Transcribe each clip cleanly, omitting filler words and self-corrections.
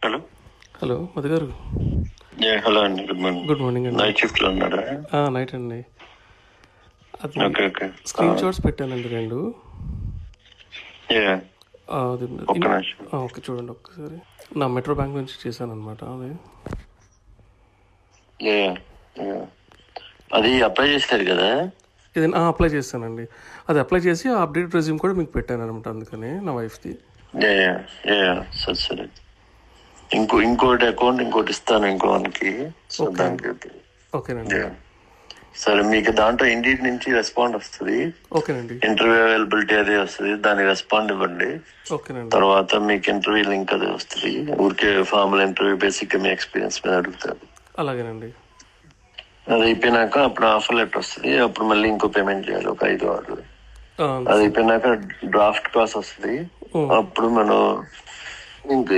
Hello. Hello Madhu గారు. Hello అండి, good morning. Good morning అండి. నైట్ షిఫ్ట్ లో ఉన్నారా? నైట్ అండి. అది ఓకే ఓకే. స్క్రీన్ షాట్స్ పెట్టానండి 2. అది ఒక్క నిమిషం. ఓకే, చూడండి ఒక్కసారి. నా మెట్రో బ్యాంక్ నుంచి చేశాను అనమాట. అది Yeah, yeah. అది అప్లై చేస్తారు కదా? ఇది అప్లై చేస్తానండి. అది అప్లై చేసి ఆ అప్డేట్ రెజ్యూమ్ కూడా మీకు పెట్టాను అనమాట. అందుకని నా వైఫ్ది. సరే సరే. ఇంకోటి అకౌంట్ ఇంకోటి ఇస్తాను ఇంకోనికి. So Okay. దానికి ఓకేనండి. సరే, మీకు దాంట్లో ఇండియన్ నుంచి రెస్పాండ్ వస్తుంది. ఓకేనండి. ఇంటర్వ్యూ అవైలబిలిటీ అదే వస్తుంది, దానికి రెస్పాండ్ ఇవ్వండి. ఓకేనండి. తర్వాత మీకు ఇంటర్వ్యూ లింక్ అదే వస్తుంది. ఊరికే ఫార్మల్ ఇంటర్వ్యూ, బేసిక్ మీ ఎక్స్పీరియన్స్ మీద అడుగుతారు. అలాగేనండి. అది అయిపోయినాక అప్పుడు ఆఫర్ లెటర్ వస్తుంది. అప్పుడు మళ్ళీ ఇంకో పేమెంట్ చేయాలి, ఒక 5-6. ఆ, అది అయిపోయినాక డ్రాఫ్ట్ పాస్ వస్తుంది. ఓ, అప్పుడు మనం ఇంకా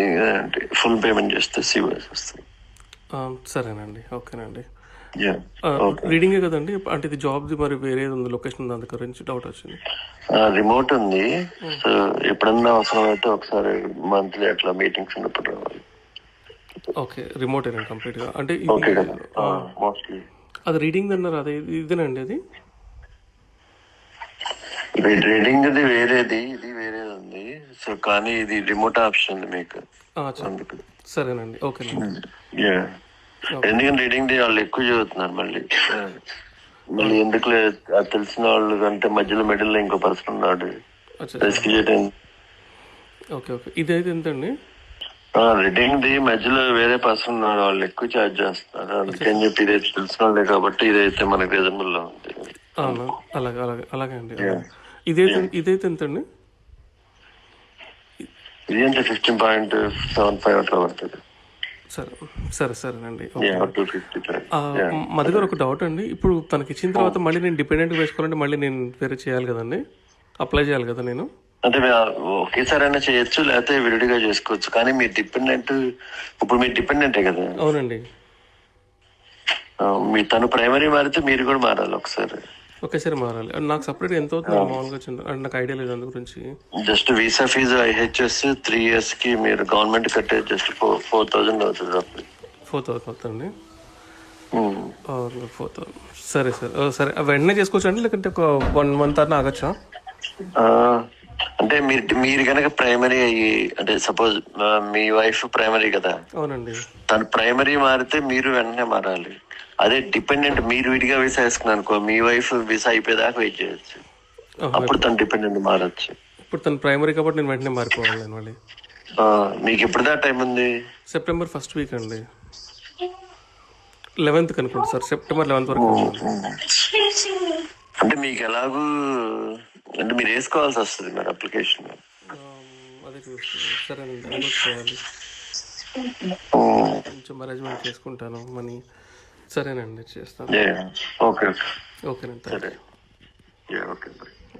ఫుల్ పేమెంట్ చేస్తే సివిఎస్ వస్తుంది. సరేనండి. ఓకేనండి. ఓకే. రీడింగే కదండి, అంటే ఇది జాబ్ది మరి వేరే ఉంది లొకేషన్, దాని గురించి డౌట్ వచ్చింది. రిమోట్ ఉంది. సో ఎప్పుడన్నా అవసరం అయితే ఒకసారి మంత్లీ అట్లా మీటింగ్స్ ఉన్నప్పుడు రావాలి. ఓకే, రిమోట్ ఏనండి కంప్లీట్గా. అంటే ఓకే ఇది కదా? మోస్ట్లీ అది రీడింగ్ అన్నారు, అదే ఇదేనండి అది. రీడింగ్ అది వేరేది, ఇది వేరేది ఉంది. సో కానీ ఇది రిమోట్ ఆప్షన్ ఉంది మీకు. అందుకు సరేనండి. ఓకేనండి. ఎందుకంటే రీడింగ్ వాళ్ళు ఎక్కువ చదువుతున్నారు. మళ్ళీ ఎందుకు అది తెలిసిన వాళ్ళు అంటే మధ్యలో మిడిల్ లో ఇంకో పర్సన్ ఉన్నాడు రిస్క్ చేయడం. Okay okay. ఇదైతే ఎంతండి? రీడింగ్ ది మధ్యలో వేరే పర్సన్ ఉన్నాడు, వాళ్ళు ఎక్కువ ఛార్జ్ చేస్తున్నారు. అందుకని చెప్పి ఇదైతే తెలిసిన వాళ్ళే కాబట్టి ఇదైతే మనకి రీజనబుల్ లో ఉంది. అలాగే అలాగే అలాగే అండి. ఇదైతే ఎంతండి? ఇది అంటే 15.75 అట్లా పడుతుంది. సరేనండి. మధు గారు, ఒక డౌట్ అండి. ఇప్పుడు తనకి ఇచ్చిన తర్వాత మళ్ళీ నేను డిపెండెంట్ వేసుకోవాలంటే మళ్ళీ నేను వేరే చేయాలి కదండి, అప్లై చేయాలి కదా నేను? అంటే ఒకేసారి అయినా చేయొచ్చు, లేకపోతే విడిగా చేసుకోవచ్చు. కానీ మీరు డిపెండెంట్, ఇప్పుడు మీరు డిపెండెంటే కదా? అవునండి. మీ తను ప్రైమరీ మారితే మీరు కూడా మారాలి ఒకసారి. ఒకేసారి మారాలి. నాకు సపరేట్ ఎంత అవుతుంది మామూలుగా అంటే నాకు ఐడియా లేదు అందు గురించి. Just visa fee IHS 3 years కి మీరు గవర్నమెంట్ కట్టే జస్ట్ 4,000 అవుతుంది. 4,000 అవుతుందండి. 4,000. సరే వెంటనే చేసుకోవచ్చు అండి, లేకంటే ఒక 1 month అన్న ఆగచ్చా? అంటే మీరు కనుక ప్రైమరీ అయ్యి, అంటే సపోజ్ మీ వైఫ్ ప్రైమరీ కదా? అవునండి. తను ప్రైమరీ మారితే మీరు వెంటనే మారాలి. అదే డిపెండెంట్ మీరు విడిగా వీసా వేసుకున్నారు అనుకో, మీ వైఫ్ వీసా అయిపోయేదాకా వెయిట్ చేయొచ్చు. అప్పుడు తను డిపెండెంట్ మారచ్చు. ఇప్పుడు తను ప్రైమరీ కాబట్టి నేను వెంటనే మారిపోవాలి నేను మళ్ళీ. మీకు ఎప్పుడు దా టైం ఉంది? September 1st week అండి. 11th అనుకోండి సార్, September 11th వరకు. అంటే మీకు ఎలాగూ అంటే మీరు వేసుకోవాల్సి వస్తుంది మరి అప్లికేషన్. అదే చూస్తాను. సరేనండి, అది చేయాలి. కొంచెం అరేంజ్మెంట్ చేసుకుంటాను మనీ. సరేనండి, చేస్తాను. ఓకే ఓకేనండి. సరే. ఓకే.